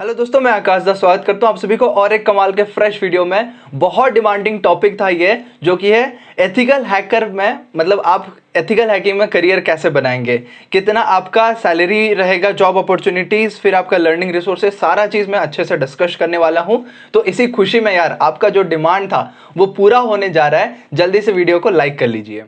Hello दोस्तों, मैं आकाश दास स्वागत करता हूं आप सभी को और एक कमाल के फ्रेश वीडियो में। बहुत डिमांडिंग टॉपिक था ये, जो कि है एथिकल हैकर में, मतलब आप एथिकल हैकिंग में करियर कैसे बनाएंगे, कितना आपका सैलरी रहेगा, जॉब अपॉर्चुनिटीज, फिर आपका लर्निंग रिसोर्सेज, सारा चीज़ मैं अच्छे से डिस्कस करने वाला हूं। तो इसी खुशी में यार, आपका जो डिमांड था वो पूरा होने जा रहा है। जल्दी से वीडियो को लाइक कर लीजिए।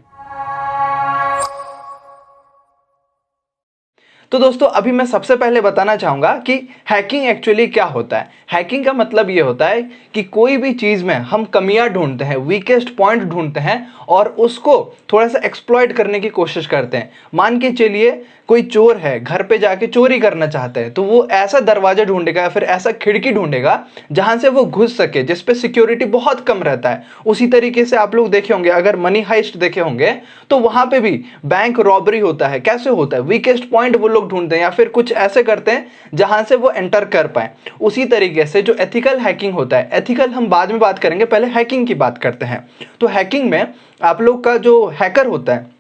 तो दोस्तों, अभी मैं सबसे पहले बताना चाहूँगा कि हैकिंग एक्चुअली क्या होता है। हैकिंग का मतलब ये होता है कि कोई भी चीज़ में हम कमियां ढूंढते हैं, वीकेस्ट पॉइंट ढूंढते हैं और उसको थोड़ा सा एक्सप्लॉइट करने की कोशिश करते हैं। मान के चलिए कोई चोर है, घर पे जाके चोरी करना चाहते हैं, तो वो ऐसा दरवाजा ढूंढेगा या फिर ऐसा खिड़की ढूंढेगा जहां से वो घुस सके, जिसपे सिक्योरिटी बहुत कम रहता है। उसी तरीके से आप लोग देखे होंगे, अगर मनी हाइस्ट देखे होंगे तो वहां पे भी बैंक रॉबरी होता है। कैसे होता है? वीकेस्ट पॉइंट वो लोग ढूंढते हैं या फिर कुछ ऐसे करते हैं जहां से वो एंटर कर पाए। उसी तरीके से जो एथिकल हैकिंग होता है, एथिकल हम बाद में बात करेंगे, पहले हैकिंग की बात करते हैं। तो हैकिंग में आप लोग का जो हैकर होता है,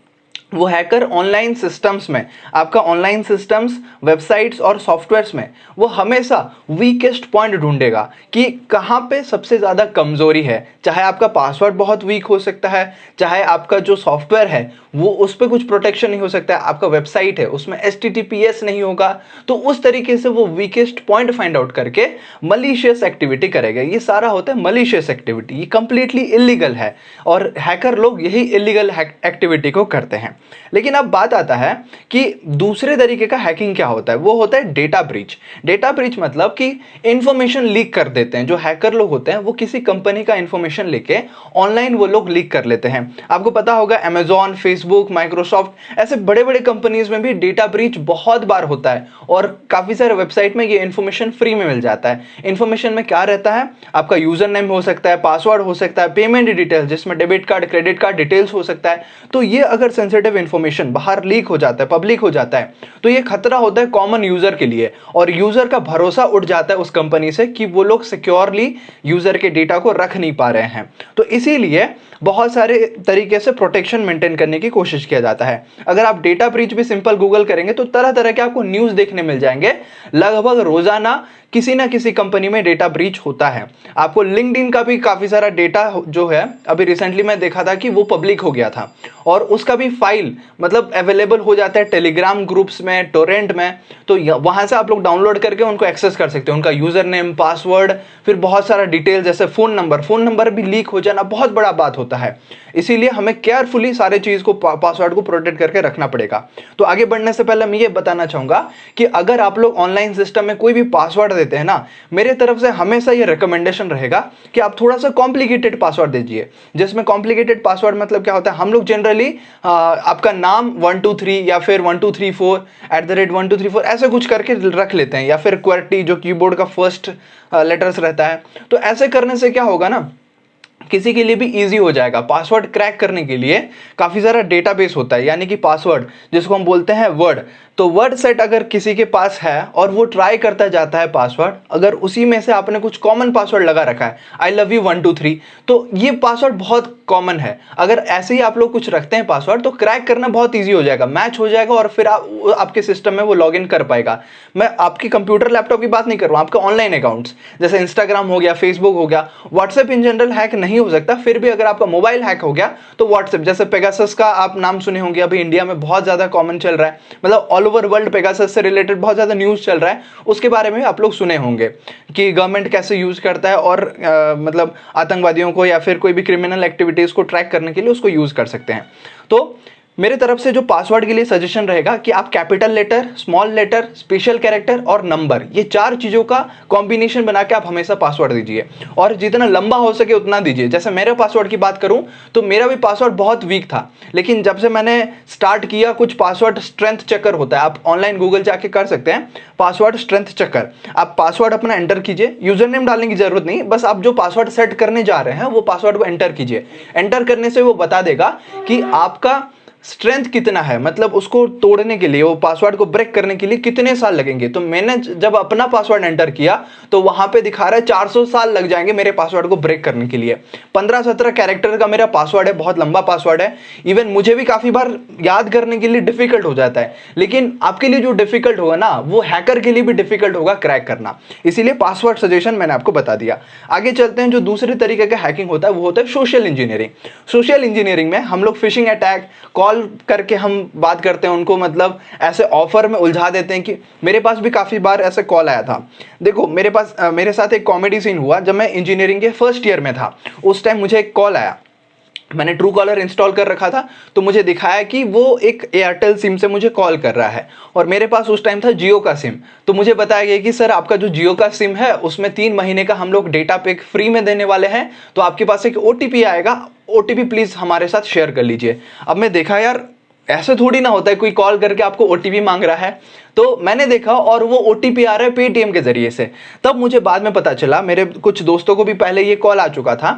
वो हैकर ऑनलाइन सिस्टम्स में, आपका ऑनलाइन सिस्टम्स, वेबसाइट्स और सॉफ्टवेयर्स में वो हमेशा वीकेस्ट पॉइंट ढूंढेगा कि कहाँ पे सबसे ज़्यादा कमजोरी है। चाहे आपका पासवर्ड बहुत वीक हो सकता है, चाहे आपका जो सॉफ्टवेयर है वो उस पर कुछ प्रोटेक्शन नहीं हो सकता है, आपका वेबसाइट है उसमें HTTPS नहीं होगा। तो उस तरीके से वो वीकेस्ट पॉइंट फाइंड आउट करके मलिशियस एक्टिविटी करेगा। ये सारा होता है मलिशियस एक्टिविटी, ये कंप्लीटली इलीगल है और हैकर लोग यही इलीगल एक्टिविटी को करते हैं। लेकिन अब बात आता है कि दूसरे तरीके का हैकिंग क्या होता है। वो होता है डेटा ब्रीच। डेटा ब्रीच मतलब कि इंफॉर्मेशन लीक कर देते हैं। जो हैकर लोग होते हैं वो किसी कंपनी का इंफॉर्मेशन लेके ऑनलाइन वो लोग लीक कर लेते हैं। आपको पता होगा अमेजॉन, फेसबुक, माइक्रोसॉफ्ट, ऐसे बड़े बड़े कंपनीज में भी डेटा ब्रीच बहुत बार होता है और काफी सारे वेबसाइट में ये इंफॉर्मेशन फ्री में मिल जाता है। इंफॉर्मेशन में क्या रहता है? आपका यूजर नेम हो सकता है, पासवर्ड हो सकता है, पेमेंट डिटेल्स जिसमें debit card, credit card details हो सकता है। तो ये अगर सेंसिटिव इंफॉर्मेशन बाहर लीक हो जाता है, पब्लिक हो जाता है, तो ये खतरा होता है कॉमन यूजर के लिए और यूजर का भरोसा उठ जाता है उस कंपनी से कि वो लोग सिक्योरली यूजर के डेटा को रख नहीं पा रहे हैं। तो इसीलिए बहुत सारे तरीके से प्रोटेक्शन मेंटेन करने की कोशिश किया जाता है। अगर आप डेटा ब्रीच भी सिंपल गूगल करेंगे तो तरह तरह के आपको न्यूज देखने मिल जाएंगे। लगभग रोजाना किसी ना किसी कंपनी में डेटा ब्रीच होता है। आपको लिंक्डइन का भी काफी सारा डेटा जो है, अभी रिसेंटली मैं देखा था कि वो पब्लिक हो गया था और उसका भी फाइल मतलब अवेलेबल हो जाता है टेलीग्राम ग्रुप्स में, टोरेंट में। तो वहां से आप लोग डाउनलोड करके उनको एक्सेस कर सकते हो, उनका यूजर नेम, पासवर्ड, फिर बहुत सारा डिटेल जैसे फोन नंबर भी लीक हो जाना बहुत बड़ा बात होता है। इसीलिए हमें केयरफुली सारे चीज को, पासवर्ड को प्रोटेक्ट करके रखना पड़ेगा। तो आगे बढ़ने से पहले मैं ये बताना चाहूंगा कि अगर आप लोग ऑनलाइन सिस्टम में कोई भी पासवर्ड देते हैं ना, मेरे तरफ से हमेशा ये रिकमेंडेशन रहेगा कि आप थोड़ा सा कॉम्प्लिकेटेड पासवर्ड दीजिए। जिसमें कॉम्प्लिकेटेड पासवर्ड मतलब क्या होता है, हम लोग जनरली आपका नाम 123 या फिर 1234 ऐसे कुछ करके रख लेते हैं, या फिर QWERTY जो कीबोर्ड का फर्स्ट लेटर्स रहता है। तो ऐसे करने से क्या होगा ना, किसी के लिए भी इजी हो जाएगा। पासवर्ड क्रैक करने के लिए काफी सारा डेटाबेस होता है, यानी कि पासवर्ड जिसको हम बोलते हैं वर्ड। तो वर्ड सेट अगर किसी के पास है और वो ट्राई करता जाता है पासवर्ड, अगर उसी में से आपने कुछ कॉमन पासवर्ड लगा रखा है, आई लव यू 123, तो ये पासवर्ड बहुत कॉमन है। अगर ऐसे ही आप लोग कुछ रखते हैं पासवर्ड, तो क्रैक करना बहुत ईजी हो जाएगा, मैच हो जाएगा और फिर आपके सिस्टम में वो लॉग इन कर पाएगा। मैं आपकी कंप्यूटर लैपटॉप की बात नहीं कर रहा हूं, आपके ऑनलाइन अकाउंट्स जैसे इंस्टाग्राम हो गया, फेसबुक हो गया, व्हाट्सएप इन जनरल हैक नहीं हो सकता, फिर भी अगर आपका मोबाइल हैक हो गया तो व्हाट्सएप, जैसे पेगासस का आप नाम सुने होंगे, अभी इंडिया में बहुत ज्यादा कॉमन चल रहा है, मतलब ऑल ओवर वर्ल्ड पेगासस से रिलेटेड बहुत ज्यादा न्यूज चल रहा है। उसके बारे में आप लोग सुने होंगे कि गवर्नमेंट कैसे यूज करता है और मतलब आतंकवादियों को या फिर कोई भी क्रिमिनल एक्टिविटीज को ट्रैक करने के लिए उसको यूज कर सकते हैं। तो मेरे तरफ से जो पासवर्ड के लिए सजेशन रहेगा कि आप capital letter, small letter, special character और नंबर, ये चार चीजों का कॉम्बिनेशन बना के आप हमेशा पासवर्ड दीजिए और जितना लंबा हो सके उतना दीजिए। जैसे मेरे पासवर्ड की बात करूं तो मेरा भी पासवर्ड बहुत वीक था, लेकिन जब से मैंने स्टार्ट किया, कुछ पासवर्ड स्ट्रेंथ चेकर होता है, आप ऑनलाइन गूगल जाके कर सकते हैं, पासवर्ड स्ट्रेंथ चेकर। आप पासवर्ड अपना एंटर कीजिए, यूजर नेम डालने की जरूरत नहीं, बस आप जो पासवर्ड सेट करने जा रहे हैं वो पासवर्ड को एंटर कीजिए। एंटर करने से वो बता देगा कि आपका स्ट्रेंथ कितना है, मतलब उसको तोड़ने के लिए, वो पासवर्ड को ब्रेक करने के लिए कितने साल लगेंगे। तो मैंने जब अपना पासवर्ड एंटर किया तो वहां पे दिखा रहा है 400 साल लग जाएंगे मेरे पासवर्ड को ब्रेक करने के लिए। 15-17 कैरेक्टर का मेरा पासवर्ड है, बहुत लंबा पासवर्ड है। इवन मुझे भी काफी बार याद करने के लिए डिफिकल्ट हो जाता है, लेकिन आपके लिए जो डिफिकल्ट होगा ना, वो हैकर के लिए भी डिफिकल्ट होगा क्रैक करना। इसीलिए पासवर्ड सजेशन मैंने आपको बता दिया। आगे चलते हैं। जो दूसरे तरीके का हैकिंग होता है वो होता है सोशल इंजीनियरिंग। सोशल इंजीनियरिंग में हम लोग फिशिंग अटैक, कॉल करके हम बात करते हैं उनको, मतलब ऐसे ऑफर में उलझा देते हैं। कि मेरे पास भी काफी बार ऐसे कॉल आया था। देखो मेरे साथ एक कॉमेडी सीन हुआ जब मैं इंजीनियरिंग के फर्स्ट ईयर में था। उस टाइम मुझे एक कॉल आया, मैंने ट्रू कॉलर इंस्टॉल कर रखा था, तो मुझे दिखाया कि वो एक एयरटेल सिम से मुझे कॉल कर रहा है और मेरे पास उस टाइम था जियो का सिम। तो मुझे बताया गया कि सर आपका जो जियो का सिम है उसमें 3 महीने का हम लोग डेटा पैक फ्री में देने वाले हैं, तो आपके पास एक ओटीपी आएगा, ओटीपी प्लीज हमारे साथ शेयर कर लीजिए। अब मैं देखा यार ऐसे थोड़ी ना होता है, कोई कॉल करके आपको ओटीपी मांग रहा है। तो मैंने देखा और वो ओटीपी आ रहा है पेटीएम के जरिए से। तब मुझे बाद में पता चला, मेरे कुछ दोस्तों को भी पहले ये कॉल आ चुका था।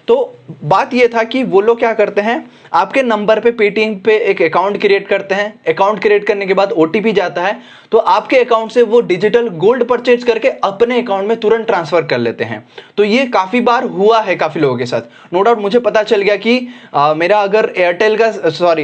तो बात ये था कि वो लोग क्या करते हैं, आपके नंबर पे पेटीएम पे एक अकाउंट क्रिएट करते हैं। अकाउंट क्रिएट करने के बाद ओटीपी जाता है, तो आपके अकाउंट से वो डिजिटल गोल्ड परचेज करके अपने अकाउंट में तुरंत ट्रांसफर कर लेते हैं। तो ये काफी बार हुआ है काफी लोगों के साथ। नो डाउट मुझे पता चल गया कि मेरा अगर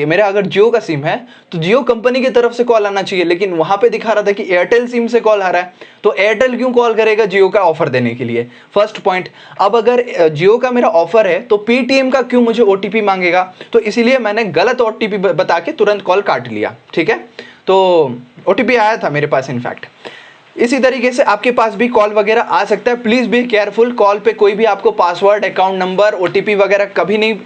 मेरा अगर जियो का सिम है तो जियो कंपनी की तरफ से कॉल आना चाहिए, लेकिन वहां पे दिखा रहा था कि एयरटेल सिम से कॉल आ रहा है। तो एयरटेल क्यों कॉल करेगा जियो का ऑफर देने के लिए, फर्स्ट पॉइंट। अब अगर जियो का मेरा ऑफर है तो पेटीएम का क्यों मुझे ओटीपी मांगेगा। तो इसीलिए मैंने गलत ओटीपी बता के तुरंत कॉल काट लिया। ठीक है, तो ओटीपी आया था मेरे पास इनफैक्ट। इसी तरीके से आपके पास भी कॉल वगैरह आ सकता है। Please be careful. कॉल पे कोई भी आपको पासवर्ड, अकाउंट नंबर, ओटीपी वगैरह कभी नहीं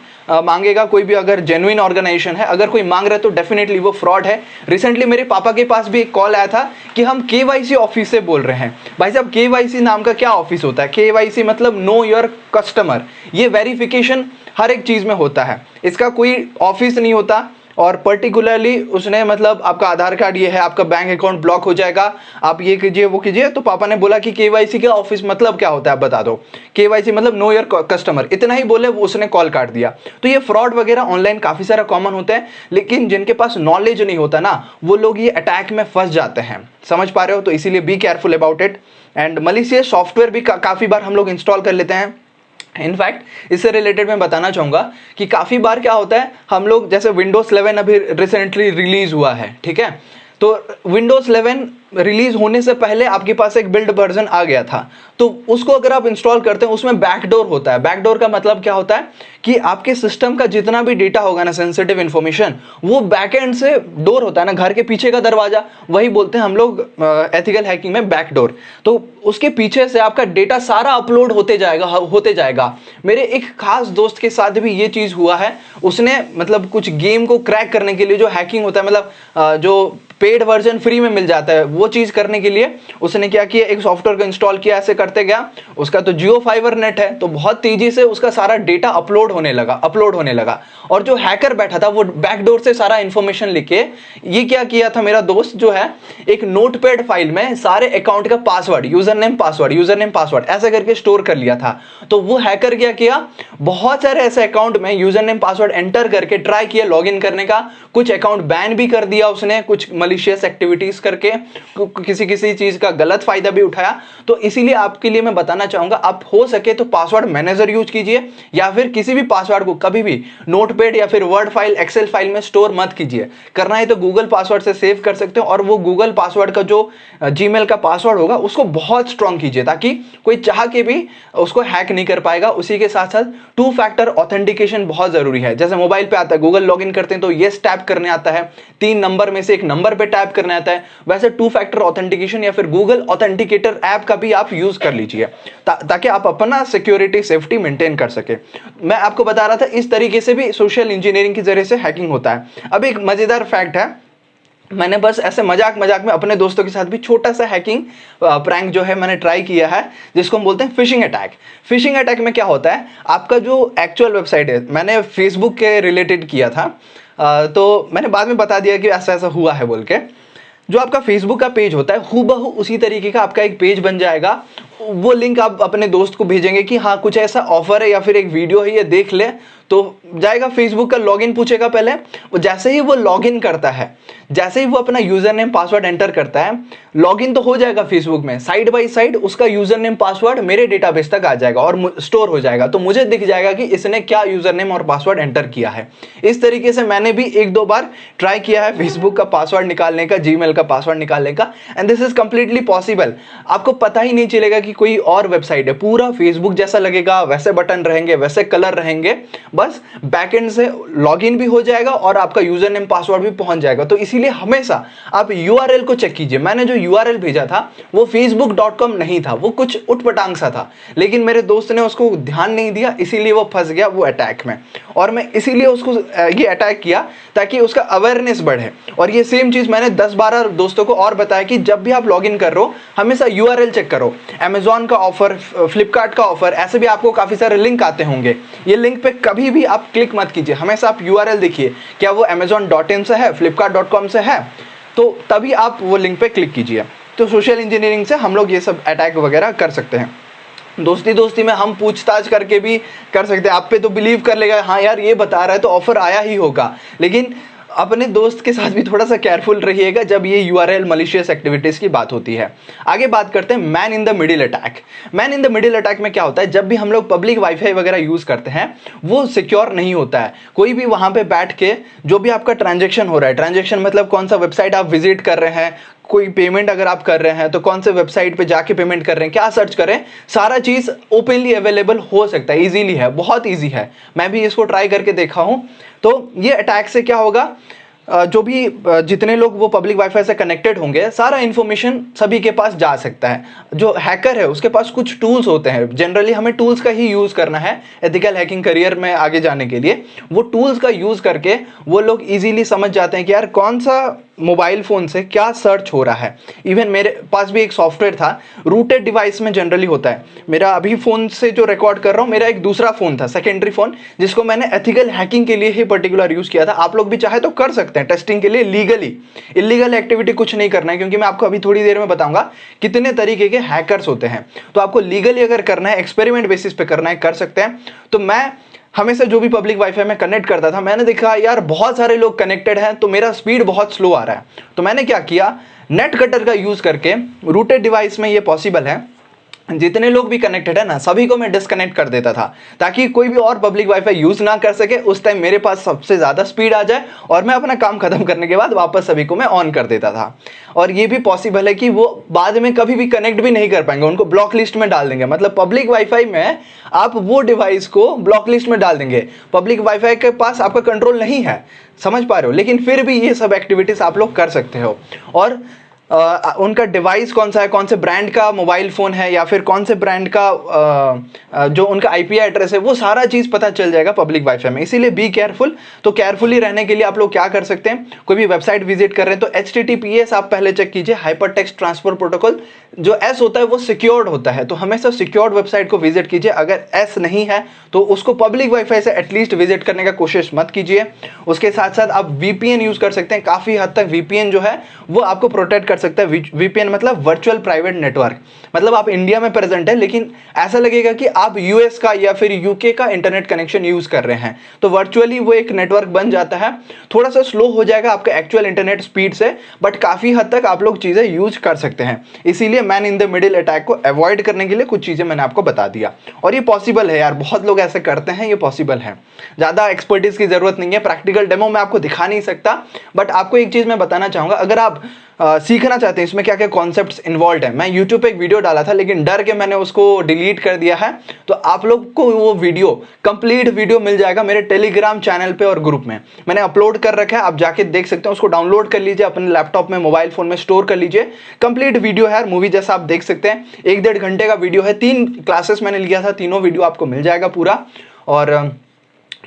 मांगेगा। कोई भी अगर जेन्युइन ऑर्गेनाइजेशन है, अगर कोई मांग रहा है तो डेफिनेटली वो फ्रॉड है। रिसेंटली मेरे पापा के पास भी एक कॉल आया था कि हम केवाईसी ऑफिस से बोल रहे हैं। भाई साहब केवाईसी नाम का क्या ऑफिस होता है? केवाईसी मतलब नो योर कस्टमर। ये वेरिफिकेशन हर एक चीज में होता है, इसका कोई ऑफिस नहीं होता। और पर्टिकुलरली उसने मतलब आपका आधार कार्ड ये है, आपका बैंक अकाउंट ब्लॉक हो जाएगा, आप ये कीजिए वो कीजिए। तो पापा ने बोला कि केवाईसी का ऑफिस मतलब क्या होता है आप बता दो। केवाईसी मतलब नो योर कस्टमर, इतना ही बोले वो उसने कॉल काट दिया। तो ये फ्रॉड वगैरह ऑनलाइन काफी सारा कॉमन होता है, लेकिन जिनके पास नॉलेज नहीं होता ना, वो लोग ये अटैक में फंस जाते हैं। समझ पा रहे हो? तो इसीलिए be careful about it. And malicious software भी काफी बार हम लोग इंस्टॉल कर लेते हैं। इनफैक्ट इससे रिलेटेड मैं बताना चाहूंगा कि काफी बार क्या होता है, हम लोग जैसे विंडोज 11 अभी रिसेंटली रिलीज हुआ है, ठीक है, तो विंडोज 11 रिलीज होने से पहले आपके पास एक बिल्ड वर्जन आ गया था। तो उसको अगर आप इंस्टॉल करते हैं, उसमें बैकडोर होता है। बैकडोर का मतलब क्या होता है कि आपके सिस्टम का जितना भी डेटा होगा ना, सेंसिटिव इंफॉर्मेशन, वो बैकएंड से डोर होता है ना, घर के पीछे का दरवाजा, वही बोलते हैं हम लोग एथिकल हैकिंग में बैकडोर। तो उसके पीछे से आपका डेटा सारा अपलोड होते जाएगा। मेरे एक खास दोस्त के साथ भी ये चीज हुआ है। उसने मतलब कुछ गेम को क्रैक करने के लिए जो हैकिंग होता है, मतलब जो पेड वर्जन फ्री में मिल जाता है, वो चीज करने के लिए उसने क्या किया, एक सॉफ्टवेयर को इंस्टॉल किया। ऐसे करते गया, उसका तो जियो फाइबर नेट है, तो बहुत तेजी से उसका सारा डेटा अपलोड होने लगा। और जो हैकर बैठा था वो बैकडोर से सारा इंफॉर्मेशन लेके ये क्या किया था, मेरा दोस्त जो है एक नोटपैड फाइल में सारे अकाउंट का पासवर्ड, यूजर नेम पासवर्ड ऐसा करके स्टोर कर लिया था। तो वो हैकर क्या किया, बहुत सारे ऐसे अकाउंट में यूजर नेम पासवर्ड एंटर करके ट्राई किया लॉगिन करने का। कुछ अकाउंट बैन भी कर दिया उसने, कुछ मलिशियस एक्टिविटीज करके किसी चीज का गलत फायदा भी उठाया। तो इसीलिए आपके लिए मैं बताना चाहूंगा, आप हो सके तो पासवर्ड मैनेजर यूज कीजिए, या फिर किसी भी पासवर्ड को कभी भी नोटपैड या फिर वर्ड फाइल, एक्सेल फाइल में स्टोर मत कीजिए। करना है तो गूगल पासवर्ड से सेव कर सकते हो, और वो गूगल पासवर्ड का जो जीमेल का पासवर्ड होगा उसको बहुत स्ट्रॉन्ग कीजिए, ताकि कोई चाह के भी उसको हैक नहीं कर पाएगा। उसी के साथ साथ 2 फैक्टर ऑथेंटिकेशन बहुत जरूरी है। जैसे मोबाइल पे आता है, गूगल लॉगिन करते हैं तो येस टैप करने आता है, 3 नंबर में से एक नंबर पे टैप करने आता है, वैसे 2 फैक्टर ऑथेंटिकेशन या फिर गूगल ऑथेंटिकेटर ऐप का भी आप यूज कर लीजिए, ताकि आप अपना सिक्योरिटी सेफ्टी मेंटेन कर सके। मैं आपको बता रहा था इस तरीके से भी सोशल इंजीनियरिंग के जरिए से हैकिंग होता है। अब एक मजेदार फैक्ट है, मैंने बस ऐसे मजाक में अपने दोस्तों के साथ भी छोटा सा हैकिंग प्रैंक जो है मैंने ट्राई किया है, जिसको हम बोलते हैं फिशिंग अटैक। फिशिंग अटैक में क्या होता है, आपका जो एक्चुअल वेबसाइट है, मैंने फेसबुक के रिलेटेड किया था, तो मैंने बाद में बता दिया कि ऐसा ऐसा हुआ है बोल के। जो आपका फेसबुक का पेज होता है, हूबहू उसी तरीके का आपका एक पेज बन जाएगा, वो लिंक आप अपने दोस्त को भेजेंगे कि हाँ कुछ ऐसा ऑफर है या फिर एक वीडियो है, ये देख ले, तो जाएगा फेसबुक का लॉगिन पूछेगा पहले। वो जैसे ही वो लॉगिन करता है, जैसे ही वो अपना यूजर नेम पासवर्ड एंटर करता है, लॉगिन तो हो जाएगा फेसबुक में, साइड बाय साइड उसका यूजर नेम पासवर्ड मेरे डेटाबेस तक आ जाएगा और स्टोर हो जाएगा। तो मुझे दिख जाएगा कि इसने क्या यूजर नेम और पासवर्ड एंटर किया है। इस तरीके से मैंने भी 1-2 बार ट्राई किया है फेसबुक का पासवर्ड निकालने का, जीमेल का पासवर्ड निकालने का, and this is completely possible. आपको पता ही नहीं चलेगा कि कोई और वेबसाइट है, पूरा फेसबुक जैसा लगेगा, वैसे बटन रहेंगे, वैसे कलर रहेंगे, बस बैकएंड से लॉगिन भी हो जाएगा और आपका यूजर नेम पासवर्ड भी पहुंच जाएगा। तो इसीलिए हमेशा आप यूआरएल को चेक कीजिए। मैंने जो यूआरएल भेजा था वो facebook.com नहीं था, वो कुछ उटपटांग सा था, लेकिन मेरे दोस्त ने उसको ध्यान नहीं दिया, इसीलिए वो फंस गया वो अटैक में। और मैं इसीलिए उसको ये अटैक किया ताकि उसका अवेयरनेस बढ़े। और ये सेम चीज मैंने 10-12 दोस्तों को और बताया कि जब भी आप लॉगिन कर रहे हो हमेशा यूआरएल चेक करो। अमेजॉन का ऑफर, फ्लिपकार्ट का ऑफर, ऐसे भी आपको काफी सारे लिंक आते होंगे, ये लिंक पे कभी भी आप क्लिक मत कीजिए, हमेशा आप यूआरएल देखिए, क्या वो amazon.in से है, flipkart.com से है, तो तभी आप वो लिंक पे क्लिक कीजिए। तो सोशल इंजीनियरिंग से हम लोग ये सब अटैक वगैरह कर सकते हैं। दोस्ती दोस्ती में हम पूछताछ करके भी कर सकते हैं। आप पे तो बिलीव कर लेगा, हाँ यार ये बता रहा है तो ऑफर आया ही होगा, लेकिन अपने दोस्त के साथ भी थोड़ा सा केयरफुल रहिएगा जब ये यूआरएल मलिशियस एक्टिविटीज की बात होती है। आगे बात करते हैं man in the middle attack. Man in the middle attack में क्या होता है, जब भी हम लोग पब्लिक वाईफाई वगैरह यूज करते हैं वो सिक्योर नहीं होता है। कोई भी वहां पे बैठ के जो भी आपका ट्रांजेक्शन हो रहा है, ट्रांजेक्शन मतलब कौन सा वेबसाइट आप विजिट कर रहे हैं, कोई पेमेंट अगर आप कर रहे हैं तो कौन से वेबसाइट पे जाके पेमेंट कर रहे हैं, क्या सर्च करें, सारा चीज ओपनली अवेलेबल हो सकता है, इजीली है, बहुत इजी है। मैं भी इसको ट्राई करके देखा हूं। तो ये अटैक से क्या होगा, जो भी जितने लोग वो पब्लिक वाईफाई से कनेक्टेड होंगे, सारा इंफॉर्मेशन सभी के पास जा सकता है। जो हैकर है उसके पास कुछ टूल्स होते हैं, जनरली हमें टूल्स का ही यूज करना है एथिकल हैकिंग करियर में आगे जाने के लिए। वो टूल्स का यूज करके वो लोग इजीली समझ जाते हैं कि यार कौन सा मोबाइल फोन से क्या सर्च हो रहा है। इवन मेरे पास भी एक सॉफ्टवेयर था, रूटेड डिवाइस में जनरली होता है। मेरा अभी फोन से जो रिकॉर्ड कर रहा हूँ, मेरा एक दूसरा फोन था, सेकेंडरी फोन, जिसको मैंने एथिकल हैकिंग के लिए ही पर्टिकुलर यूज किया था। आप लोग भी चाहे तो कर सकते हैं टेस्टिंग के लिए लीगली। इलीगल एक्टिविटी कुछ नहीं करना है, क्योंकि मैं आपको अभी थोड़ी देर में बताऊंगा कितने तरीके के हैकर्स होते हैं। तो आपको लीगली अगर करना है, एक्सपेरिमेंट बेसिस पे करना है, कर सकते हैं। तो मैं हमेशा जो भी पब्लिक वाईफाई में कनेक्ट करता था, मैंने देखा यार बहुत सारे लोग कनेक्टेड हैं तो मेरा स्पीड बहुत स्लो आ रहा है। तो मैंने क्या किया, नेट कटर का यूज करके, रूटेड डिवाइस में ये पॉसिबल है, जितने लोग भी कनेक्टेड है ना सभी को मैं डिस्कनेक्ट कर देता था, ताकि कोई भी और पब्लिक वाईफाई यूज ना कर सके। उस टाइम मेरे पास सबसे ज्यादा स्पीड आ जाए और मैं अपना काम खत्म करने के बाद वापस सभी को मैं ऑन कर देता था। और ये भी पॉसिबल है कि वो बाद में कभी भी कनेक्ट भी नहीं कर पाएंगे, उनको ब्लॉक लिस्ट में डाल देंगे। मतलब पब्लिक वाईफाई में आप वो डिवाइस को ब्लॉक लिस्ट में डाल देंगे, पब्लिक वाईफाई के पास आपका कंट्रोल नहीं है, समझ पा रहे हो। लेकिन फिर भी ये सब एक्टिविटीज आप लोग कर सकते हो। और उनका डिवाइस कौन सा है, कौन से ब्रांड का मोबाइल फ़ोन है, या फिर कौन से ब्रांड का जो उनका आईपी एड्रेस है, वो सारा चीज़ पता चल जाएगा पब्लिक वाईफाई में। इसीलिए बी केयरफुल। तो केयरफुली रहने के लिए आप लोग क्या कर सकते हैं, कोई भी वेबसाइट विजिट कर रहे हैं तो HTTPS आप पहले चेक कीजिए, हाइपर टेक्स्ट ट्रांसफर प्रोटोकॉल। जो एस होता है वो सिक्योर्ड होता है, तो हमेशा सिक्योर्ड वेबसाइट को विजिट कीजिए। अगर एस नहीं है तो उसको पब्लिक वाईफाई से एटलीस्ट विजिट करने का कोशिश मत कीजिए। उसके साथ साथ आप VPN यूज कर सकते हैं। काफ़ी हद तक VPN जो है वो आपको प्रोटेक्ट कर सकता है। VPN मतलब वर्चुअल प्राइवेट नेटवर्क, मतलब आप इंडिया में प्रेजेंट है लेकिन ऐसा लगेगा कि आप US का या फिर UK का इंटरनेट कनेक्शन यूज कर रहे हैं, तो वर्चुअली वो एक नेटवर्क बन जाता है। थोड़ा सा स्लो हो जाएगा आपका एक्चुअल इंटरनेट स्पीड से, बट काफी हद तक आप लोग चीजें यूज कर सकते हैं। इसीलिए man in the middle attack को अवॉइड करने के लिए कुछ चीजें मैंने आपको बता दिया। और ये पॉसिबल है यार, बहुत लोग ऐसे करते हैं, ये पॉसिबल है, ज्यादा एक्सपर्टीज की जरूरत नहीं है। प्रैक्टिकल डेमो मैं आपको दिखा नहीं सकता, बट आपको एक चीज मैं बताना चाहूंगा, अगर आप सीखना चाहते हैं इसमें क्या क्या कॉन्सेप्ट्स इन्वॉल्व है। मैं YouTube पे एक वीडियो डाला था लेकिन डर के मैंने उसको डिलीट कर दिया है, तो आप लोग को वो वीडियो, कंप्लीट वीडियो मिल जाएगा मेरे टेलीग्राम चैनल पे और ग्रुप में मैंने अपलोड कर रखा है। आप जाके देख सकते हैं, उसको डाउनलोड कर लीजिए, अपने लैपटॉप में, मोबाइल फोन में स्टोर कर लीजिए। कंप्लीट वीडियो है, मूवी जैसा आप देख सकते हैं। 1-1.5 घंटे का वीडियो है, 3 क्लासेस मैंने लिया था, तीनों वीडियो आपको मिल जाएगा पूरा। और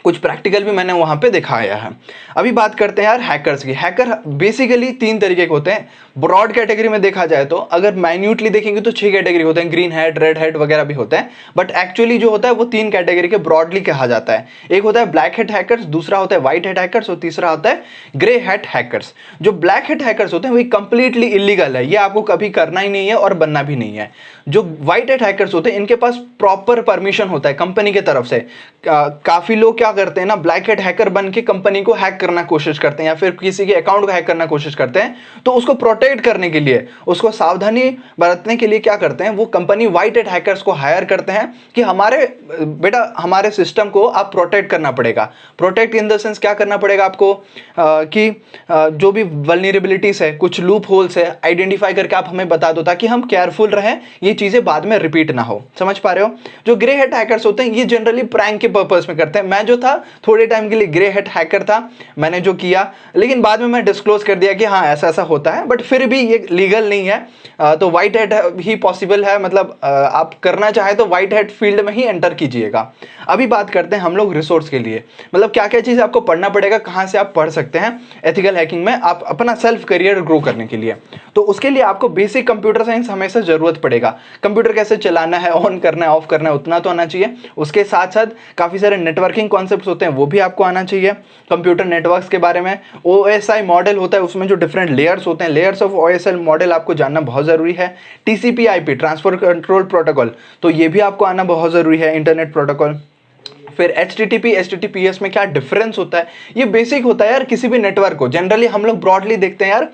कुछ प्रैक्टिकल भी मैंने वहाँ पे दिखाया है। अभी बात करते हैं यार हैकर्स की। हैकर बेसिकली 3 तरीके के होते हैं। ब्रॉड कैटेगरी में देखा जाए तो अगर माइन्यूटली देखेंगे तो 6 कैटेगरी होते हैं, ग्रीन हेड, रेड हेड वगैरह भी होते हैं, बट एक्चुअली जो होता है वो 3 कैटेगरी के ब्रॉडली कहा जाता है। एक होता है ब्लैक हेड हैकर्स, दूसरा होता है व्हाइट हेड हैकर्स और तीसरा होता है ग्रे हेड हैकर्स। जो ब्लैक हेड हैकर्स होते हैं वो कंप्लीटली इलीगल है, ये आपको कभी करना ही नहीं है और बनना भी नहीं है। जो व्हाइट हेड हैकर्स होते हैं इनके पास प्रॉपर परमिशन होता है कंपनी की तरफ से। काफी लोग क्या करते हैं ना, ब्लैक हेड हैकर बन के कंपनी को हैक करना कोशिश करते हैं या फिर किसी के अकाउंट को हैक करना कोशिश करते हैं, तो उसको प्रोटेक्ट करने के लिए, उसको सावधानी बरतने के लिए क्या करते हैं, वो कंपनी व्हाइट हेड हैकर्स को हायर करते हैं कि हमारे बेटा हमारे सिस्टम को आप प्रोटेक्ट करना पड़ेगा। प्रोटेक्ट इन द सेंस क्या करना पड़ेगा आपको, कि जो भी वल्नरेबिलिटीज है, कुछ लूप होल्स है, आइडेंटिफाई करके आप हमें बता दो ताकि हम केयरफुल रहें, ये चीजें बाद में रिपीट ना हो। समझ पा रहे हो? जो ग्रे हेड हैकर्स होते हैं ये जनरली प्रैंक के पर्पस में करते हैं। मैं जो था थोड़े टाइम के लिए ग्रे हेड हैकर था, मैंने जो किया, लेकिन बाद में मैं डिस्क्लोज कर दिया कि हाँ ऐसा ऐसा होता है, बट फिर भी ये लीगल नहीं है। तो व्हाइट हेड ही पॉसिबल है, मतलब आप करना चाहे तो व्हाइट हेड फील्ड में ही एंटर कीजिएगा। अभी बात करते हैं हम लोग रिसोर्स के लिए, मतलब क्या क्या चीज़ आपको पढ़ना पड़ेगा, कहाँ से आप पढ़ सकते हैं एथिकल हैकिंग में आप अपना सेल्फ करियर ग्रो करने के लिए। तो उसके लिए आपको बेसिक कंप्यूटर साइंस हमेशा जरूरत पड़ेगा। कंप्यूटर कैसे चलाना है, ऑन करना है, ऑफ करना है, उतना तो आना चाहिए। उसके साथ साथ काफ़ी सारे नेटवर्किंग कॉन्सेप्ट्स होते हैं वो भी आपको आना चाहिए। कंप्यूटर नेटवर्क्स के बारे में OSI मॉडल होता है, उसमें जो डिफरेंट लेयर्स होते हैं, लेयर्स ऑफ OSI मॉडल आपको जानना बहुत ज़रूरी है। TCP/IP ट्रांसफर कंट्रोल प्रोटोकॉल, तो ये भी आपको आना बहुत ज़रूरी है, इंटरनेट प्रोटोकॉल। फिर HTTP HTTPS में क्या डिफरेंस होता है, ये बेसिक होता है यार किसी भी नेटवर्क को। जनरली हम लोग ब्रॉडली देखते हैं यार,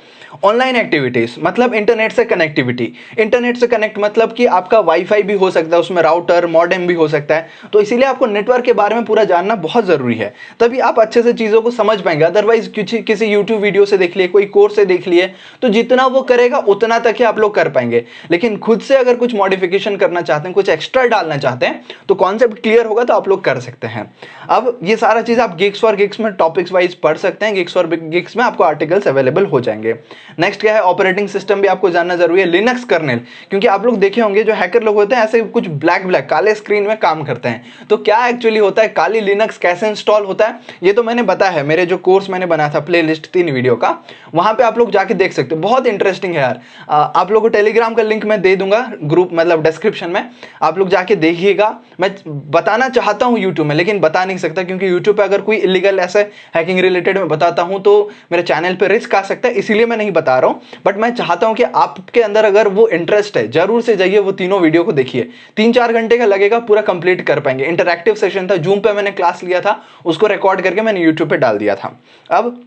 ऑनलाइन एक्टिविटीज मतलब इंटरनेट से कनेक्टिविटी। इंटरनेट से कनेक्ट मतलब कि आपका वाईफाई भी हो सकता है, उसमें राउटर मॉडेम भी हो सकता है। तो इसीलिए आपको नेटवर्क के बारे में पूरा जानना बहुत जरूरी है, तभी आप अच्छे से चीज़ों को समझ पाएंगे। अदरवाइज किसी यूट्यूब वीडियो से देख लिए, कोई कोर्स से देख लिए, तो जितना वो करेगा उतना तक ही आप लोग कर पाएंगे। लेकिन खुद से अगर कुछ मॉडिफिकेशन करना चाहते हैं, कुछ एक्स्ट्रा डालना चाहते हैं, तो कॉन्सेप्ट क्लियर होगा तो आप लोग कर सकते हैं। अब ये सारा चीज आप गिग्स फॉर गिग्स में टॉपिक्स वाइज पढ़ सकते हैं। गिग्स फॉर गिग्स में आपको आर्टिकल्स अवेलेबल हो जाएंगे। नेक्स्ट क्या है, ऑपरेटिंग सिस्टम भी आपको जानना जरूरी है। लिनक्स कर्नेल, क्योंकि आप लोग देखे होंगे जो हैकर लोग होते हैं ऐसे कुछ ब्लैक काले स्क्रीन में काम करते हैं। तो क्या एक्चुअली होता है, काली लिनक्स कैसे इंस्टॉल होता है, ये तो मैंने बताया है। मेरे जो कोर्स मैंने बनाया था प्लेलिस्ट 3 वीडियो का, वहां पे आप लोग जाके देख सकते हो, बहुत इंटरेस्टिंग है यार। आप लोगों को टेलीग्राम का लिंक मैं दे दूंगा ग्रुप, मतलब डिस्क्रिप्शन में, आप लोग जाके देखिएगा। मैं बताना चाहता हूं यूट्यूब में, लेकिन बता नहीं सकता क्योंकि यूट्यूब पे अगर कोई इलीगल ऐसे हैकिंग रिलेटेड में बताता हूं तो मेरे चैनल पे रिस्क आ सकता है, इसीलिए मैं नहीं बता रहा हूं। बट मैं चाहता हूं कि आपके अंदर अगर वो इंटरेस्ट है, जरूर से जाइए वो तीनों वीडियो को देखिए। 3-4 घंटे का लगेगा, पूरा कंप्लीट कर पाएंगे। इंटरैक्टिव सेशन था, जूम पे मैंने क्लास लिया था, उसको रिकॉर्ड करके मैंने यूट्यूब पे डाल दिया था। अब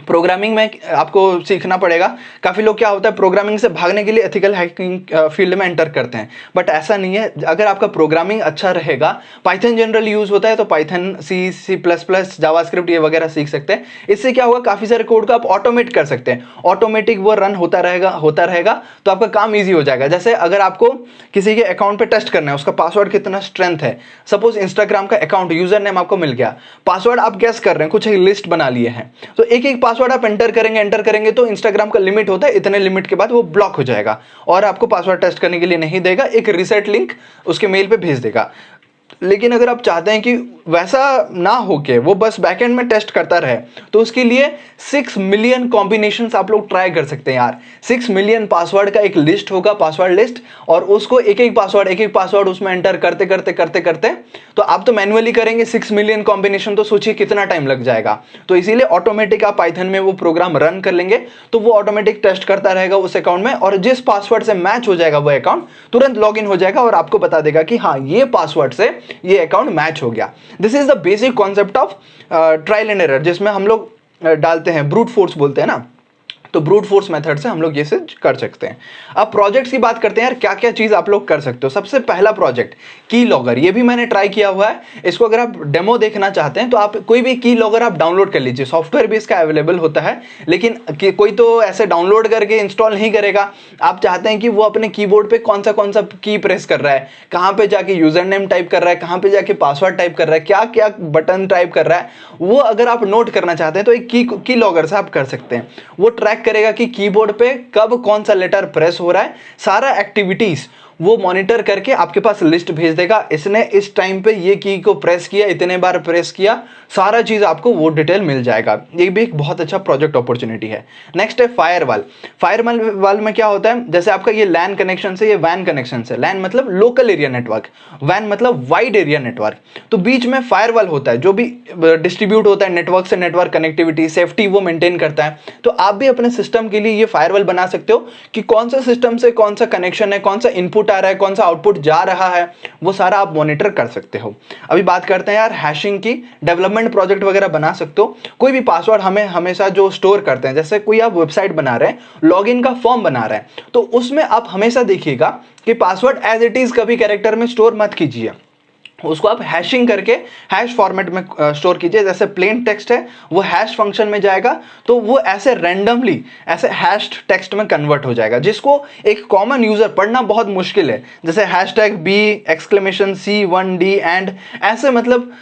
प्रोग्रामिंग में आपको सीखना पड़ेगा। काफ़ी लोग क्या होता है प्रोग्रामिंग से भागने के लिए एथिकल हैकिंग फील्ड में एंटर करते हैं, बट ऐसा नहीं है। अगर आपका प्रोग्रामिंग अच्छा रहेगा, पाइथन जनरल यूज होता है तो पाइथन, C++, जावास्क्रिप्ट ये वगैरह सीख सकते हैं। इससे क्या होगा, काफ़ी सारे कोड को आप ऑटोमेट कर सकते हैं। ऑटोमेटिक वो रन होता रहेगा तो आपका काम ईजी हो जाएगा। जैसे अगर आपको किसी के अकाउंट पर टेस्ट करना है, उसका पासवर्ड कितना स्ट्रेंथ है, सपोज इंस्टाग्राम का अकाउंट यूजर नेम आपको मिल गया, पासवर्ड आप गेस कर रहे हैं, कुछ एक लिस्ट बना लिए हैं, तो एक पासवर्ड आप एंटर करेंगे तो इंस्टाग्राम का लिमिट होता है, इतने लिमिट के बाद वो ब्लॉक हो जाएगा और आपको पासवर्ड टेस्ट करने के लिए नहीं देगा, एक रीसेट लिंक उसके मेल पे भेज देगा। लेकिन अगर आप चाहते हैं कि वैसा ना होके वो बस बैकएंड में टेस्ट करता रहे, तो उसके लिए 6 मिलियन कॉम्बिनेशंस आप लोग ट्राई कर सकते हैं यार। 6 मिलियन पासवर्ड का एक लिस्ट होगा, पासवर्ड लिस्ट, और उसको एक एक पासवर्ड उसमें एंटर करते तो आप तो मैन्युअली करेंगे 6 मिलियन कॉम्बिनेशन, तो सोचिए कितना टाइम लग जाएगा। तो इसीलिए ऑटोमेटिक आप पाइथन में वो प्रोग्राम रन कर लेंगे तो वो ऑटोमेटिक टेस्ट करता रहेगा उस अकाउंट में, और जिस पासवर्ड से मैच हो जाएगा वो अकाउंट तुरंत लॉग इन हो जाएगा और आपको बता देगा कि हाँ ये पासवर्ड से ये अकाउंट मैच हो गया। This is the basic concept of trial and error, जिसमें हम लोग डालते हैं ब्रूट फोर्स बोलते हैं ना, तो ब्रूट फोर्स मेथड से हम लोग ये से कर सकते हैं। अब प्रोजेक्ट्स की बात करते हैं यार, क्या क्या चीज आप लोग कर सकते हो। सबसे पहला प्रोजेक्ट की लॉगर, ये भी मैंने ट्राई किया हुआ है। इसको अगर आप डेमो देखना चाहते हैं तो आप कोई भी की लॉगर आप डाउनलोड कर लीजिए, सॉफ्टवेयर भी इसका अवेलेबल होता है, लेकिन कोई तो ऐसे डाउनलोड करके इंस्टॉल नहीं करेगा। आप चाहते हैं कि वो अपने कीबोर्ड पे कौन सा की प्रेस कर रहा है, कहाँ पे जाके यूजर नेम टाइप कर रहा है, कहाँ पे जाके पासवर्ड टाइप कर रहा है, क्या क्या बटन टाइप कर रहा है, वो अगर आप नोट करना चाहते हैं तो एक की लॉगर से आप कर सकते हैं। वो ट्रैक करेगा कि कीबोर्ड पे कब कौन सा लेटर प्रेस हो रहा है, सारा एक्टिविटीज वो मॉनिटर करके आपके पास लिस्ट भेज देगा, इसने इस टाइम पे ये की को प्रेस किया, इतने बार प्रेस किया, सारा चीज आपको वो डिटेल मिल जाएगा। ये भी एक बहुत अच्छा प्रोजेक्ट अपॉर्चुनिटी है। नेक्स्ट है फायरवॉल। फायरवॉल में क्या होता है, जैसे आपका ये लैन कनेक्शन से ये वैन कनेक्शन से, लैन मतलब लोकल एरिया नेटवर्क, वैन मतलब वाइड एरिया नेटवर्क, तो बीच में फायरवॉल होता है जो भी डिस्ट्रीब्यूट होता है नेटवर्क से नेटवर्क कनेक्टिविटी सेफ्टी वो मेंटेन करता है। तो आप भी अपने सिस्टम के लिए ये फायरवॉल बना सकते हो कि कौन सा सिस्टम से कौन सा कनेक्शन है, कौन सा इनपुट आ रहा है, कौन सा आउटपुट जा रहा है, वो सारा आप मॉनिटर कर सकते हो। अभी बात करते हैं यार हैशिंग की। डेवलपमेंट प्रोजेक्ट वगैरह बना सकते हो। कोई भी पासवर्ड हमें हमेशा जो स्टोर करते हैं, जैसे कोई आप वेबसाइट बना रहे हैं, लॉगिन का फॉर्म बना रहे हैं, तो उसमें आप हमेशा देखिएगा कि पासवर्ड एज इट इज कभी कैरेक्टर में स्टोर मत कीजिए, उसको आप हैशिंग करके हैश फॉर्मेट में स्टोर कीजिए। जैसे प्लेन टेक्स्ट है वो हैश फंक्शन में जाएगा, तो वो ऐसे रैंडमली ऐसे हैश्ड टेक्स्ट में कन्वर्ट हो जाएगा, जिसको एक कॉमन यूजर पढ़ना बहुत मुश्किल है। जैसे #B!C1D एंड ऐसे मतलब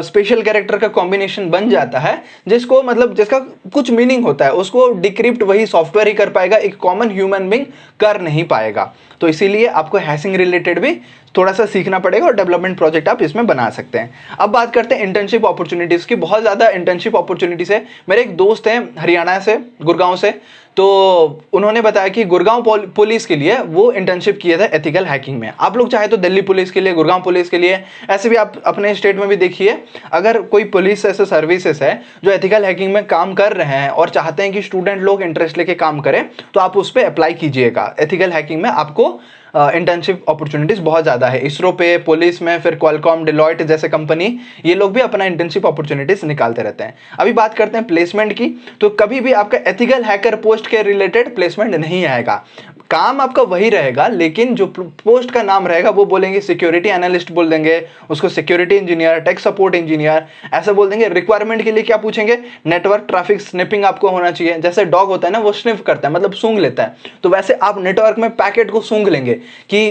स्पेशल कैरेक्टर का कॉम्बिनेशन बन जाता है, जिसको मतलब जिसका कुछ मीनिंग होता है, उसको डिक्रिप्ट वही सॉफ्टवेयर ही कर पाएगा, एक कॉमन ह्यूमन बीइंग कर नहीं पाएगा। तो इसीलिए आपको हैशिंग रिलेटेड भी थोड़ा सा सीखना पड़ेगा और डेवलपमेंट प्रोजेक्ट आप इसमें बना सकते हैं। अब बात करते हैं इंटर्नशिप अपॉर्चुनिटीज़ की। बहुत ज़्यादा इंटर्नशिप अपॉर्चुनिटीज़ है। मेरे एक दोस्त हैं हरियाणा से, गुड़गांव से, तो उन्होंने बताया कि गुड़गांव पुलिस के लिए वो इंटर्नशिप किए थे एथिकल हैकिंग में। आप लोग चाहे तो दिल्ली पुलिस के लिए, गुड़गांव पुलिस के लिए, ऐसे भी आप अपने स्टेट में भी देखिए, अगर कोई पुलिस ऐसे सर्विसेज है जो एथिकल हैकिंग में काम कर रहे हैं और चाहते हैं कि स्टूडेंट लोग इंटरेस्ट लेके काम करें, तो आप उस पर अप्लाई कीजिएगा। एथिकल हैकिंग में आपको इंटर्नशिप अपॉर्चुनिटीज बहुत ज़्यादा है। इसरो पे, पुलिस में, फिर क्वालकॉम, डिलॉयट जैसे कंपनी, ये लोग भी अपना इंटर्नशिप अपॉर्चुनिटीज निकालते रहते हैं। अभी बात करते हैं प्लेसमेंट की, तो कभी भी आपका एथिकल हैकर पोस्ट के रिलेटेड प्लेसमेंट नहीं आएगा। काम आपका वही रहेगा, लेकिन जो पोस्ट का नाम रहेगा वो बोलेंगे सिक्योरिटी एनालिस्ट बोल देंगे, उसको security engineer, tech support engineer ऐसा बोल देंगे। रिक्वायरमेंट के लिए क्या पूछेंगे, नेटवर्क ट्रैफिक स्निपिंग आपको होना चाहिए। जैसे डॉग होता है ना, वो स्निफ करता है, मतलब सूंघ लेता है, तो वैसे आप नेटवर्क में पैकेट को सूंघ लेंगे कि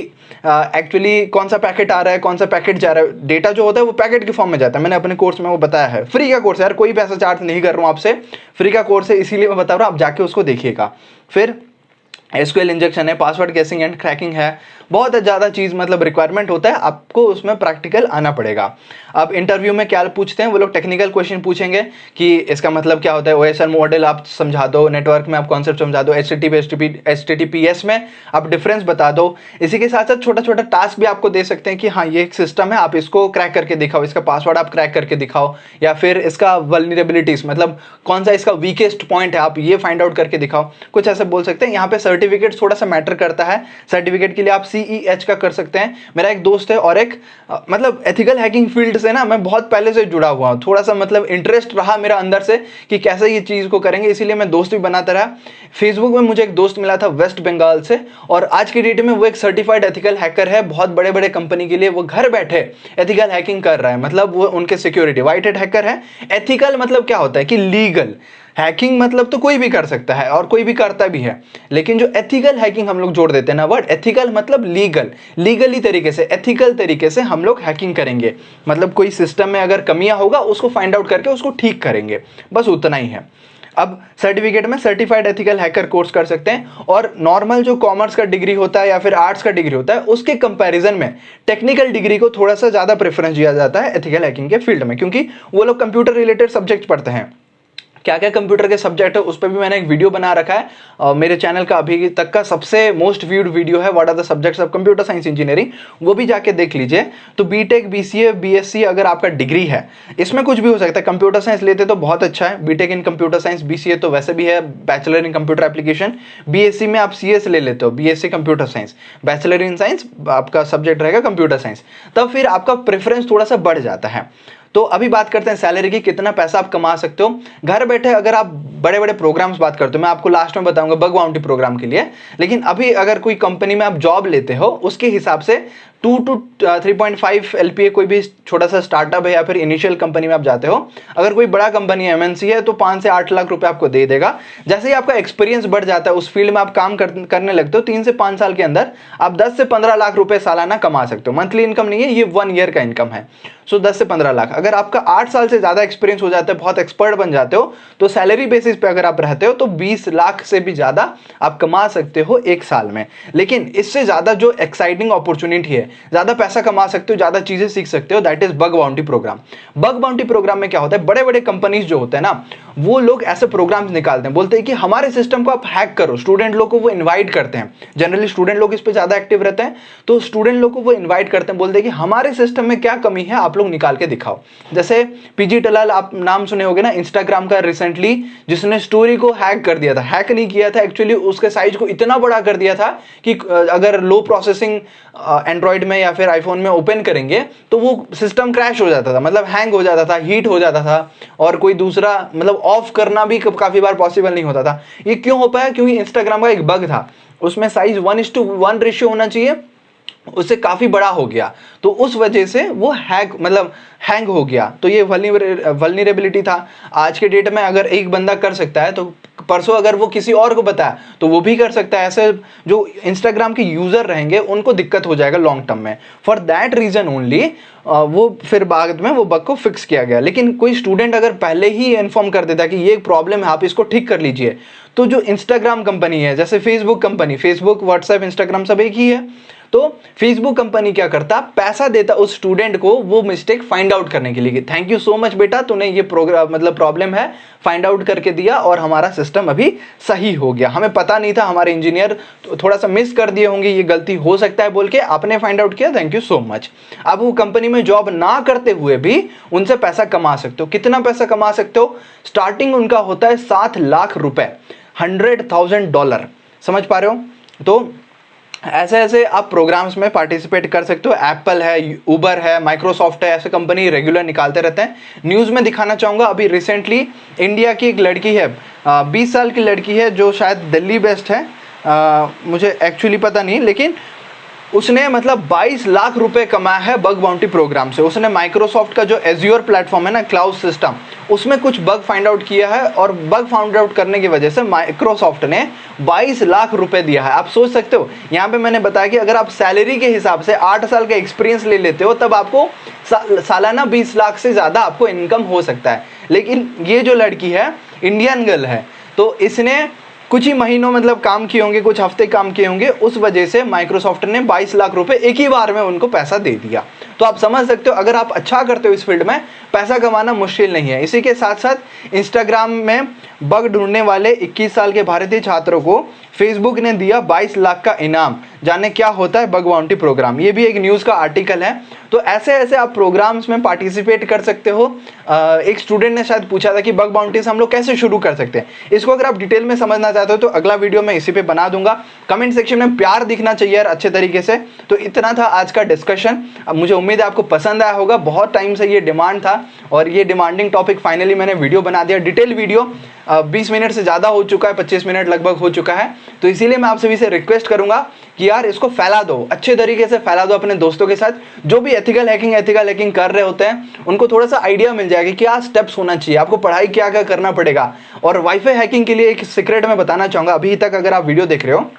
एक्चुअली कौन सा पैकेट आ रहा है, कौन सा पैकेट जा रहा है। डेटा जो होता है वो पैकेट के फॉर्म में जाता है। मैंने अपने कोर्स में वो बताया है। फ्री का कोर्स है यार, कोई पैसा चार्ज नहीं कर रहा हूँ आपसे, फ्री का कोर्स है, इसीलिए मैं बता रहा हूँ, आप जाके उसको देखिएगा। फिर एसक्यूएल इंजेक्शन है, पासवर्ड गेसिंग एंड क्रैकिंग है, बहुत ज़्यादा चीज़ मतलब रिक्वायरमेंट होता है, आपको उसमें प्रैक्टिकल आना पड़ेगा। अब इंटरव्यू में क्या पूछते हैं वो लोग, टेक्निकल क्वेश्चन पूछेंगे कि इसका मतलब क्या होता है, ओएसआर मॉडल आप समझा दो, नेटवर्क में आप कॉन्सेप्ट समझा दो, HTTPS में आप डिफरेंस बता दो। इसी के साथ साथ छोटा छोटा टास्क भी आपको दे सकते हैं कि हाँ ये एक सिस्टम है, आप इसको क्रैक करके दिखाओ, इसका पासवर्ड आप क्रैक करके दिखाओ, या फिर इसका वल्नरेबिलिटीज मतलब कौन सा इसका वीकेस्ट पॉइंट है आप ये फाइंड आउट करके दिखाओ, कुछ ऐसे बोल सकते हैं। यहाँ पे सर्टिफिकेट थोड़ा सा मैटर करता है। सर्टिफिकेट के लिए आप CEH का कर सकते हैं। मेरा एक दोस्त है और एक मतलब एथिकल हैकिंग फील्ड से ना मैं बहुत पहले से जुड़ा हुआ हूँ, थोड़ा सा मतलब इंटरेस्ट रहा मेरा अंदर से कि कैसे ये चीज़ को करेंगे, इसीलिए मैं दोस्त भी बनाता रहा। फेसबुक में मुझे एक दोस्त मिला था वेस्ट बंगाल से, और आज की डेट में वो एक सर्टिफाइड एथिकल हैकर है। बहुत बड़े बड़े कंपनी के लिए वो घर बैठे एथिकल हैकिंग कर रहा है, मतलब वो उनके सिक्योरिटी व्हाइट हैट हैकर है। एथिकल मतलब क्या होता है कि लीगल हैकिंग मतलब तो कोई भी कर सकता है और कोई भी करता भी है, लेकिन जो एथिकल हैकिंग हम लोग जोड़ देते हैं ना वर्ड, एथिकल मतलब लीगल, लीगली तरीके से, एथिकल तरीके से हम लोग हैकिंग करेंगे। मतलब कोई सिस्टम में अगर कमियां होगा उसको फाइंड आउट करके उसको ठीक करेंगे, बस उतना ही है। अब सर्टिफिकेट में सर्टिफाइड एथिकल हैकर कोर्स कर सकते हैं, और नॉर्मल जो कॉमर्स का डिग्री होता है या फिर आर्ट्स का डिग्री होता है उसके कंपैरिजन में टेक्निकल डिग्री को थोड़ा सा ज़्यादा प्रेफरेंस दिया जाता है एथिकल हैकिंग के फील्ड में, क्योंकि वो लोग कंप्यूटर रिलेटेड सब्जेक्ट पढ़ते हैं। क्या क्या कंप्यूटर के सब्जेक्ट है उस पर भी मैंने एक वीडियो बना रखा है, और मेरे चैनल का अभी तक का सबसे मोस्ट व्यूड वीडियो है, what are the subjects of computer science engineering, वो भी जाके देख लीजिए। तो बीटेक, BCA, BSc अगर आपका डिग्री है, इसमें कुछ भी हो सकता है। कंप्यूटर साइंस लेते तो बहुत अच्छा है, BTech in computer science, BCA तो वैसे भी है bachelor in computer application, BSc में आप CS ले लेते हो, BSc computer science, bachelor in science आपका सब्जेक्ट रहेगा कंप्यूटर साइंस, तब फिर आपका प्रेफरेंस थोड़ा सा बढ़ जाता है। तो अभी बात करते हैं सैलरी की, कितना पैसा आप कमा सकते हो घर बैठे। अगर आप बड़े बड़े प्रोग्राम्स बात करते हो, मैं आपको लास्ट में बताऊंगा बग बाउंटी प्रोग्राम के लिए, लेकिन अभी अगर कोई कंपनी में आप जॉब लेते हो उसके हिसाब से 2 to 3.5 LPA कोई भी छोटा सा स्टार्टअप है या फिर इनिशियल कंपनी में आप जाते हो, अगर कोई बड़ा कंपनी है, MNC है, तो 5 से 8 लाख रुपए आपको दे देगा। जैसे ही आपका एक्सपीरियंस बढ़ जाता है, उस फील्ड में आप काम करने लगते हो, 3 से 5 साल के अंदर आप 10 से 15 लाख रुपए सालाना कमा सकते हो। मंथली इनकम नहीं है, ये 1 ईयर का इनकम है। सो 10 से 15 लाख। अगर आपका 8 साल से ज्यादा एक्सपीरियंस हो जाता है, बहुत एक्सपर्ट बन जाते हो, तो सैलरी बेसिस पे अगर आप रहते हो तो 20 लाख से भी ज्यादा आप कमा सकते हो एक साल में। लेकिन इससे ज्यादा जो एक्साइटिंग अपॉर्चुनिटी है, ज्यादा पैसा कमा सकते हो, ज्यादा चीजें सीख सकते हो, that is bug bounty program. Bug bounty program में क्या होता है, बड़े बड़े कंपनीज जो होते हैं ना, वो लोग ऐसे प्रोग्राम्स निकालते हैं, बोलते हैं कि हमारे सिस्टम को आप हैक करो। स्टूडेंट लोग को वो इन्वाइट करते हैं, जनरली स्टूडेंट लोग इस पे ज्यादा एक्टिव रहते हैं, तो स्टूडेंट लोग को वो इन्वाइट करते हैं, बोलते हैं कि हमारे सिस्टम में क्या कमी है, आप लोग निकाल के दिखाओ। जैसे पीजी टलाल, आप नाम सुने होंगे ना, इंस्टाग्राम का रिसेंटली, जिसने स्टोरी को हैक कर दिया था। हैक नहीं किया था एक्चुअली, उसके साइज को इतना बड़ा कर दिया था कि अगर लो प्रोसेसिंग एंड्रॉइड में या फिर आईफोन में ओपन करेंगे तो वो सिस्टम क्रैश हो जाता था, मतलब हैंग हो जाता था, हीट हो जाता था, और कोई दूसरा मतलब ऑफ करना भी काफी बार पॉसिबल नहीं होता था। ये क्यों हो पाया? क्योंकि इंस्टाग्राम का एक बग था, उसमें साइज 1:1 रेशियो होना चाहिए, उससे काफी बड़ा हो गया, तो उस वजह से वो हैंग हो गया। तो ये वल्नरेबिलिटी था। आज के डेट में अगर एक बंदा कर सकता है, तो परसों अगर वो किसी और को बताया तो वो भी कर सकता है। ऐसे जो इंस्टाग्राम के यूजर रहेंगे उनको दिक्कत हो जाएगा लॉन्ग टर्म में। फॉर दैट रीजन ओनली वो फिर बाद में वो बग को फिक्स किया गया। लेकिन कोई स्टूडेंट अगर पहले ही इन्फॉर्म कर देता कि ये प्रॉब्लम है, आप इसको ठीक कर लीजिए, तो जो इंस्टाग्राम कंपनी है, जैसे Facebook company, Facebook, WhatsApp, Instagram सब एक ही है, तो फेसबुक कंपनी क्या करता, पैसा देता उस स्टूडेंट को वो मिस्टेक फाइंड आउट करने के लिए। थैंक यू सो मच बेटा, तूने ये प्रॉब्लम है फाइंड आउट करके दिया और हमारा सिस्टम अभी सही हो गया। हमें पता नहीं था, हमारे इंजीनियर थोड़ा सा मिस कर दिए होंगे, ये गलती हो सकता है बोल के आपने फाइंड आउट किया, थैंक यू सो मच। अब वो कंपनी में जॉब ना करते हुए भी उनसे पैसा कमा सकते हो। कितना पैसा कमा सकते हो? स्टार्टिंग उनका होता है 7 लाख रुपए, $100,000। समझ पा रहे हो? तो ऐसे ऐसे आप प्रोग्राम्स में पार्टिसिपेट कर सकते हो। एप्पल है, उबर है, माइक्रोसॉफ्ट है, ऐसे कंपनी रेगुलर निकालते रहते हैं। न्यूज़ में दिखाना चाहूँगा, अभी रिसेंटली इंडिया की एक लड़की है, 20 साल की लड़की है, जो शायद दिल्ली बेस्ड है, मुझे एक्चुअली पता नहीं, लेकिन उसने मतलब 22 लाख रुपए कमाया है बग बाउंटी प्रोग्राम से। उसने माइक्रोसॉफ्ट का जो एज्योर प्लेटफॉर्म है ना, क्लाउड सिस्टम, उसमें कुछ बग फाइंड आउट किया है, और बग फाइंड आउट करने की वजह से माइक्रोसॉफ्ट ने 22 लाख रुपए दिया है। आप सोच सकते हो, यहाँ पे मैंने बताया कि अगर आप सैलरी के हिसाब से 8 साल का एक्सपीरियंस ले लेते हो, तब आपको सालाना 20 लाख से ज़्यादा आपको इनकम हो सकता है। लेकिन ये जो लड़की है, इंडियन गर्ल है, तो इसने कुछ ही महीनों मतलब काम किए होंगे, कुछ हफ्ते काम किए होंगे, उस वजह से माइक्रोसॉफ्ट ने 22 लाख रुपए एक ही बार में उनको पैसा दे दिया। तो आप समझ सकते हो, अगर आप अच्छा करते हो इस फील्ड में, पैसा कमाना मुश्किल नहीं है। इसी के साथ साथ इंस्टाग्राम में बग ढूंढने वाले 21 साल के भारतीय छात्रों को फेसबुक ने दिया 22 लाख का इनाम। जाने क्या होता है बग बाउंटी प्रोग्राम, ये भी एक न्यूज़ का आर्टिकल है। तो ऐसे ऐसे आप प्रोग्राम्स में पार्टिसिपेट कर सकते हो। एक स्टूडेंट ने शायद पूछा था कि बग बाउंटी से हम लोग कैसे शुरू कर सकते हैं। इसको अगर आप डिटेल में समझना चाहते हो तो अगला वीडियो मैं इसी पे बना दूंगा। कमेंट सेक्शन में प्यार दिखना चाहिए यार अच्छे तरीके से। तो इतना था आज का डिस्कशन। अब मुझे उम्मीद है आपको पसंद आया होगा। बहुत टाइम से ये डिमांड था और ये डिमांडिंग टॉपिक फाइनली मैंने वीडियो बना दिया। डिटेल वीडियो 20 मिनट से ज़्यादा हो चुका है, 25 मिनट लगभग हो चुका है। तो इसीलिए मैं आप सभी से रिक्वेस्ट करूंगा कि यार इसको फैला दो, अच्छे तरीके से फैला दो अपने दोस्तों के साथ। जो भी एथिकल हैकिंग कर रहे होते हैं, उनको थोड़ा सा आइडिया मिल जाएगा कि क्या स्टेप्स होना चाहिए, आपको पढ़ाई क्या क्या करना पड़ेगा। और वाईफाई हैकिंग के लिए एक सीक्रेट मैं बताना चाहूँगा। अभी तक अगर आप वीडियो देख रहे हो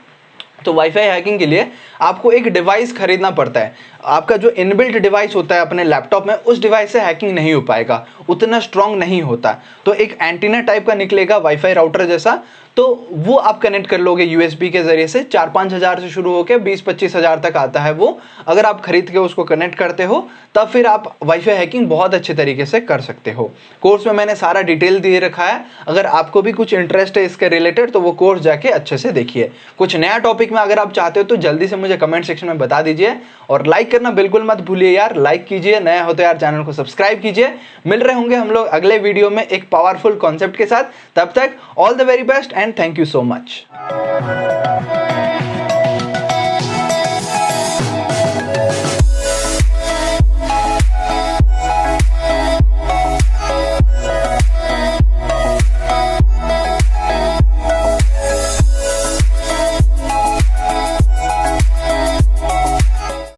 तो वाईफाई हैकिंग के लिए आपको एक डिवाइस खरीदना पड़ता है। आपका जो इनबिल्ट डिवाइस होता है अपने लैपटॉप में, उस डिवाइस से हैकिंग नहीं हो पाएगा, उतना स्ट्रांग नहीं होता। तो एक एंटीना टाइप का निकलेगा वाईफाई राउटर जैसा, तो वो आप कनेक्ट कर लोगे यूएसबी के जरिए से। 4-5 हज़ार से शुरू होकर 20-25 हज़ार तक आता है वो। अगर आप खरीद के उसको कनेक्ट करते हो तब फिर आप वाईफाई हैकिंग बहुत अच्छे तरीके से कर सकते हो। कोर्स में मैंने सारा डिटेल दे रखा है। अगर आपको भी कुछ इंटरेस्ट है इसके रिलेटेड तो वो कोर्स जाके अच्छे से देखिए। कुछ नया टॉपिक में अगर आप चाहते हो तो जल्दी से मुझे कमेंट सेक्शन में बता दीजिए। और लाइक करना बिल्कुल मत भूलिए यार, लाइक कीजिए। नया हो तो यार चैनल को सब्सक्राइब कीजिए। मिल रहे होंगे हम लोग अगले वीडियो में एक पावरफुल कॉन्सेप्ट के साथ। तब तक all the very best and thank you so much.